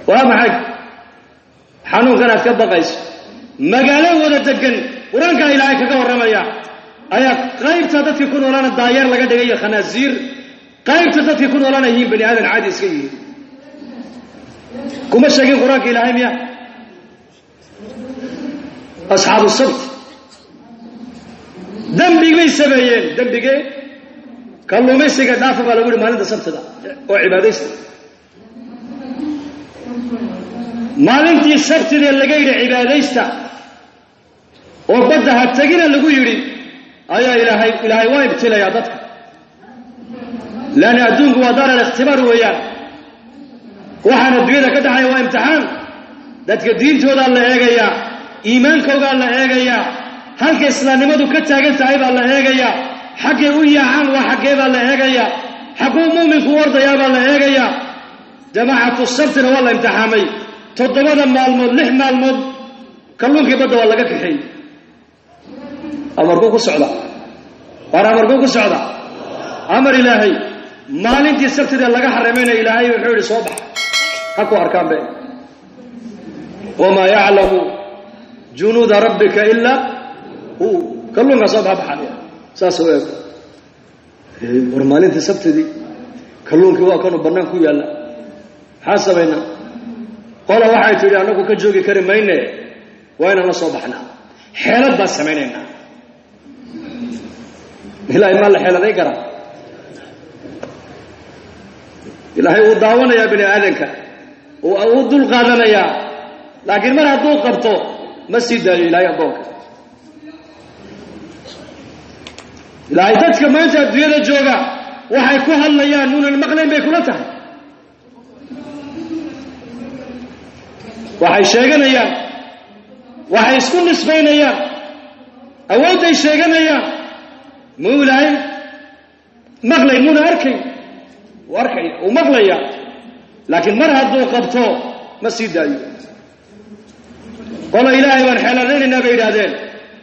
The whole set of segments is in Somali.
ومعك حنون كانت كبقيس مقالة ولا تجن ورانك إلهي كقول رميا أيا قريب تدت يكون ورانا الداير لقد جاي خنازير قريب تدت يكون ورانا يجيب بني آدم عادي سكين كم الشيء قرانك إلهي ميا أصحاب السبت دم بيجي سبعين دم بيجي كلهم مسك دافع على قول مالين السبت ده وعبادة مالين تي السبت ده اللي جاي عبادة وبدها التجينا اللي يقولي أيا إلهي وايد تلا يا ضدك لأن أدونك ودار الاختبار وياه وحنا الدنيا كده حيوان امتحان ذاتك الدين تودا الله يجيا إيمانك وقال الله يجيا هل كإسلام مدو كتاجل تعيب الله يجيا حقي ويا عن وحقي الله يجيا حقو مؤمن كورد يا الله يجيا جماعة السبت والله امتحامي تضمن مع المد لحم المد كلهم كبدوا والله كحين أمركوك السعودة أمركوك السعودة أمر إلهي ما ننتي السبت ده لقى حرمين إلهي وحول صبح أكو أركان بين وما يعلم جنود ربك إلا هو كلنا صبح بحاليا ساسويك ورمالين في السبت دي كلهم كوا كانوا بنانكو يلا حاسبينا قال واحد تري أنكو كجوجي كريمين وين أنا صبحنا حيلت بس سميننا إلهي ما الحيلة ذي كرا إلهي وداونا يا بني آدمك وأود القادنا يا لكن ما هدو قبطه مسجد إلهي أبوك إلهي تدك ما أنت أدوية الجوغة وحيكوها الله يا نون المقلين بيكولتها وحي شيغنا يا وحي يسكن نسبين يا أود يشيغنا يا مو إلهي مغلي مو أركي وأركي ومغلي لكن مرة هدو قبطه مسجد دايو قال إلهي والحلالين النبي هذين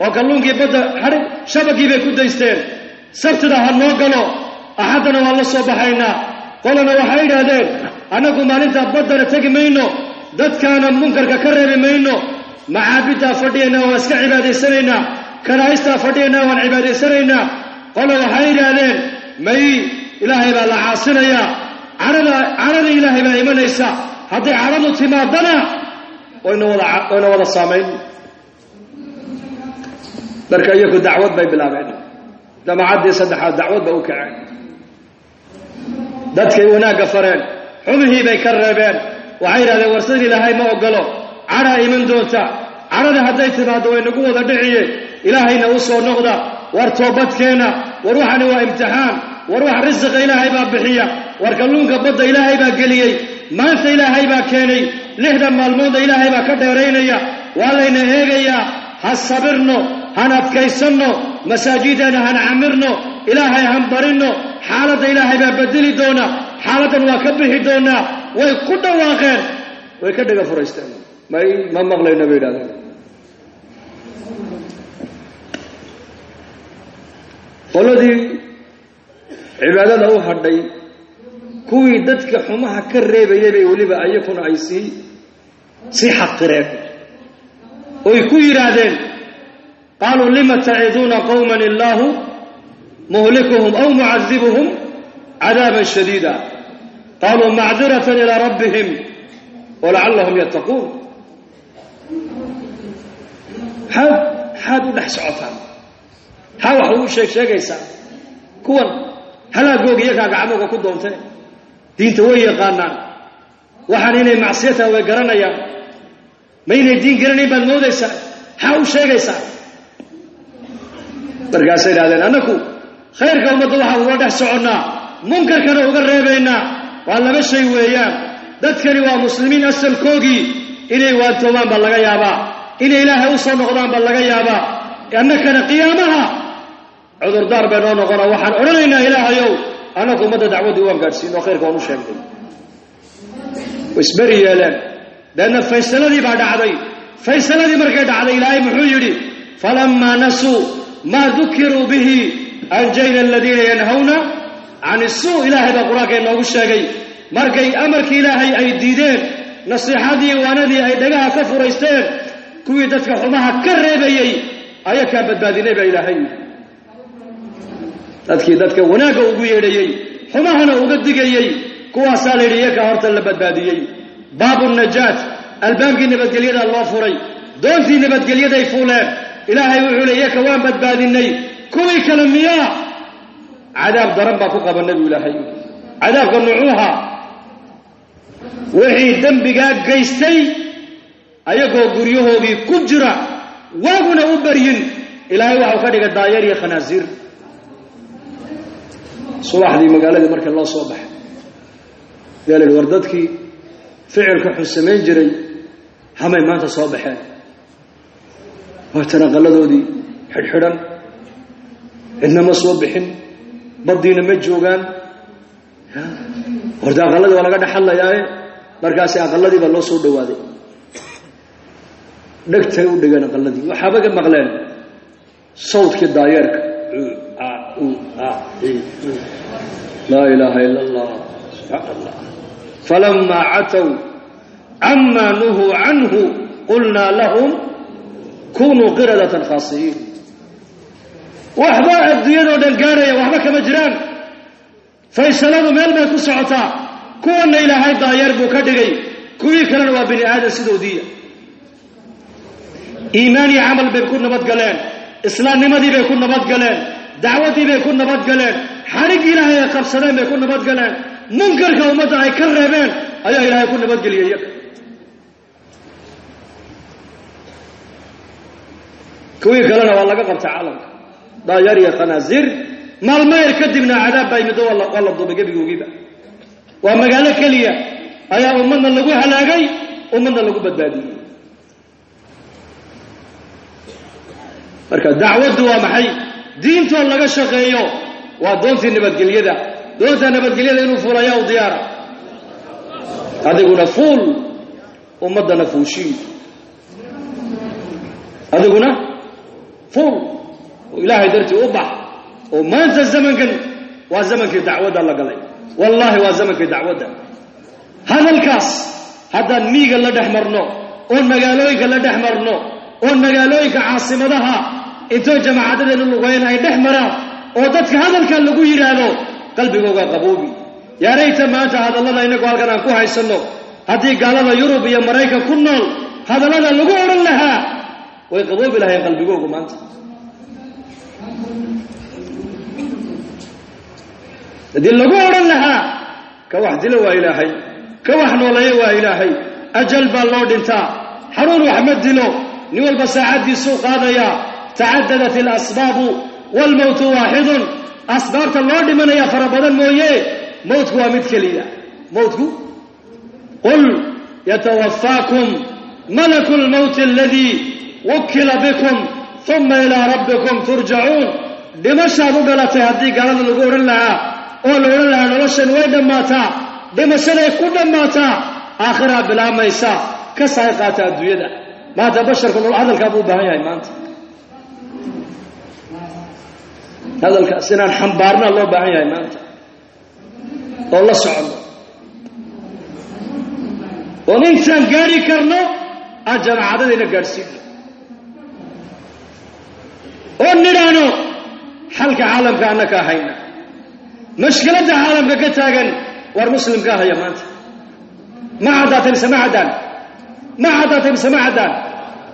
وقالون كي بدأ حرب شبكي بيكون ديستين سبت ده هنوقلو أحدنا والله صباحينا قالنا وحيد هذين أنا كم أنت بدر تجي منه دت كان منكر ككرر منه معابدا فدينا واسك عبادة سرنا كرايستا فدينا والعبادة سرنا قال وحيد هذين ماي إلهي بالعاصنا يا عرض إلهي بإيمان إيسا هذي عرض تمادنا وإنه وضع الصامين بركة يكون دعوات بي بلابين لما عدي صدحات دعوات بأوكعين دادك هناك فرين حمه بيكربين وعير هذا ورسل إلهي ما أقلو عرى إيمان دولتا عرض هذي تمادوا وإنه قوة دعية إلهي نوصو نغضا وارتوبتكينا وروحنا وامتحان وروح رزق إلهي باب بحية واركلونك بضا إلهي باب قليي ما أنت إلهي باب كيني لهذا المالمود إلهي باب كدرينيا والينا إيغيا هالصبرنو هنفكيسنو مساجدنا هنعمرنو إلهي هنبرنو حالة إلهي باب بدلي دونا حالة واكبه دونا ويقود واغير ويكدق فريستان ما مغلي النبي هذا والذي عبادة له حدي كوي دتك حماها كريبة يبي ولبا أيكون عيسي سي حق ريب ويكوي رادين قالوا لما تعيدون قوما الله مهلكهم أو معذبهم عذابا شديدا قالوا معذرة إلى ربهم ولعلهم يتقون حادوا نحس عطان حاول شيء يسا كون هلا جوجيك عمك كدهم تاني دين توي قانا وحنين معصيتها وقرنا يا ما يندين قرني بالموت يسا حاول شيء يسا برجع سيد هذا أنا كو خير قوم الله وضع سعنا ممكن كانوا يقربينا والله مش شيء وياه ذكري ومسلمين أصل كوجي إلي وانتومان بلغا يابا إلي إله وصل نقدام بلغا يابا كأنك قيامها عذر دار بيننا وغنا وحن أرنا إله يو أنا كم مدى دعوة دوام قارسين وخير كونوا شاهدين واسبري يا لان لأن فيصلة دي بعد عدي فيصلة دي مركز عدي إلهي محيري فلما نسوا ما ذكروا به أنجينا الذين ينهون عن السوء إلهي بقراك إنه الشاقي مركي أمرك إلهي أي ديدين nasiixadii waanadii ay dhagaha ka furaysteen kuwii dadka xumaha ka reebayay ayaa ka badbaadinay baa ilaahay dadkii dadka wanaagga ugu yeedhayay xumahana uga digayay kuwaasaa la yidhi iyaga horta la badbaadiyey baabu najaat albaabkii nabadgelyada loo furay doontii nabadgelyaday fuuleen ilaahay wuxuu leeyahay ka waan badbaadinay kuwii kale miyaa cadaab daran baa ku qaba nabi ilaahay cadaabka nuuha wixii dambiga geystay ayagoo guryahoodii ku jira waaguna u baryin ilaahay waxa ka dhigay daayar iyo khanaasiir subaxdii magaalada markii loo soo baxay yaalay war dadkii ficilka xun sameyn jiray hamay maanta soo baxeen waatana qaladoodii xidhxidhan cidnama soo bixin baddiina ma joogaan horta aqalladii waa laga dhexadlayaaye markaasi aqalladii baa loo soo dhowaaday dhegtay u dhegeen aqalladii waxaaba ka maqleen sawdkii daayeerka laa ilaaha ila allah subxaana allah falamaa catow camaa nuhuu canhu qulnaa lahum kunuu qiradatan khaasiyiin waxba adduunyadoo dhan gaaraya waxba kama jiraan faysaladu meel bay ku socotaa kuwanna ilaahay daayeer buu ka dhigay kuwii kalena waa bini aadan sidoodiiya iimaan iyo camal bay ku nabadgaleen islaamnimadii bay ku nabadgaleen dacwaddii bay ku nabadgaleen xadhiggii ilaahay ay qabsadeen bay ku nabadgaleen munkarka ummadda ay ka reebeen ayaa ilaahay ku nabadgeliyey iyaga kuwii kalena waa laga qabta caalamka daayeer iyo khanaasiir maalmayr kadibna cadaab baa yimid waa la duubay gebigoogiiba waa magaalo keliya ayaa ummadna lagu halaagay ummadna lagu badbaadiyey marka dacwaddu waa maxay diintoo laga shaqeeyo waa doontii nabadgelyada doonta nabadgelyada inuu fuulayaa u diyaara adiguna fuul ummaddana fuushii adiguna fuul oo ilaahay dartii u bax oo maanta zamankan waa zamankii dacwadda la galay wallaahi waa zamankii dacwadda hadalkaas haddaan miiga la dhex marno oon magaalooyinka la dhex marno oon magaalooyinka caasimadaha intoo jamaacadadeenu lugayn ay dhex maraan oo dadka hadalkan lagu yidhaahdo qalbigooga qaboobi yaa rayta maanta hadallada innagu halkan aan ku haysanno haddii gaalada yurub iyo maraykan ku nool hadallada lagu odhan lahaa way qaboobi lahayn qalbigoogu maanta haddii lagu odhan lahaa ka wax dilo waa ilaahay ka wax nooleeyo waa ilaahay ajal baa loo dhintaa xanuun wax ma dilo nin walba saacaddiisuu qaadayaa tacadadat alasbaabu waalmowtu waaxidun asbaabta loo dhimanayaa fara badan mooye mowtku waa mid keliya mowtku qul yatawafaakum malaku lmowti aladii wukila bikum uma ilaa rabbikum turjacuun dhimashaad u dhalatay haddii gaalada lagu odhan lahaa oo la odhan lahaa noloshan way dhammaataa dhimashaday ku dhammaataa aakhiraa bilaabmaysa ka sahay qaata adduunyada maanta basharku hadalkaa buu u baahan yahay maanta hadalkaas inaan xambaarnaa loo baahan yahay maanta oo la socono oon intaan gaari karno aan jamaacadadayna gaadhsiino oo nidhaano xalka caalamka annaka hayna mashkiladda caalamka ka taagan war muslimkaa haya maanta ma caddaatay mise ma caddaan ma caddaatay mise ma caddaan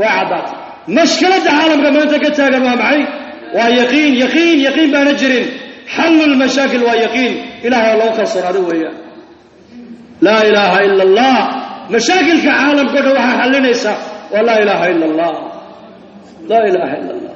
waa caddaatay mashkiladda caalamka maanta ka taagan waa maxay waa yaqiin yaqiin yaqiin baana jirin xallu lmashaakil waa yaqiin ilahay oo loo kalsoonaado weeyaan laa ilaaha ila allah mashaakilka caalamka o dhan waxaa xallinaysa waa laa ilaaha ila allah laa ilaaha ila allah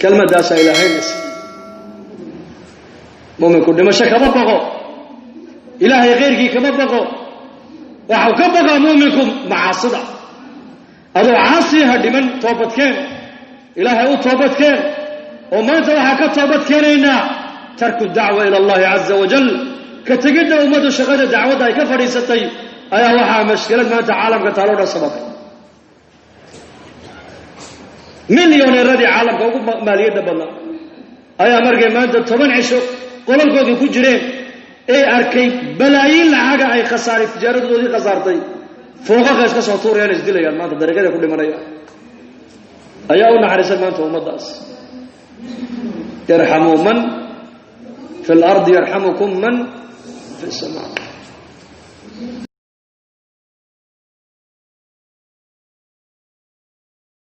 kelmadaasaa ilaahaynaysay muuminku dhimasho kama baqo ilaahay khayrkii kama baqo waxau ka baqaa muuminku macaasida adoo caasiya ha dhiman toobadkeen ilaahay u toobadkeen oo maanta waxaa ka toobad keenaynaa tarku dacwa ila allahi caza wajal ka tegidda ummaddu shaqada dacwadda ay ka fadhiisatay ayaa waxaa mashkilad maanta caalamka taaloo dhan sababay milyoneeradii caalamka ugu maaliyadda badnaa ayaa markay maanta 10 cisho qolalkoodii ku jireen ee arkay balaayiin lacaga ay khasaaray tijaaradoodii khasaartay fooqaqa iska soo tuurayaan isdilayaan maanta dariiqada ku dhimanayaan ayaa u naxariisan maanta ummadaas yarhamu man fi al-ardi yarhamukum man fi as-samaa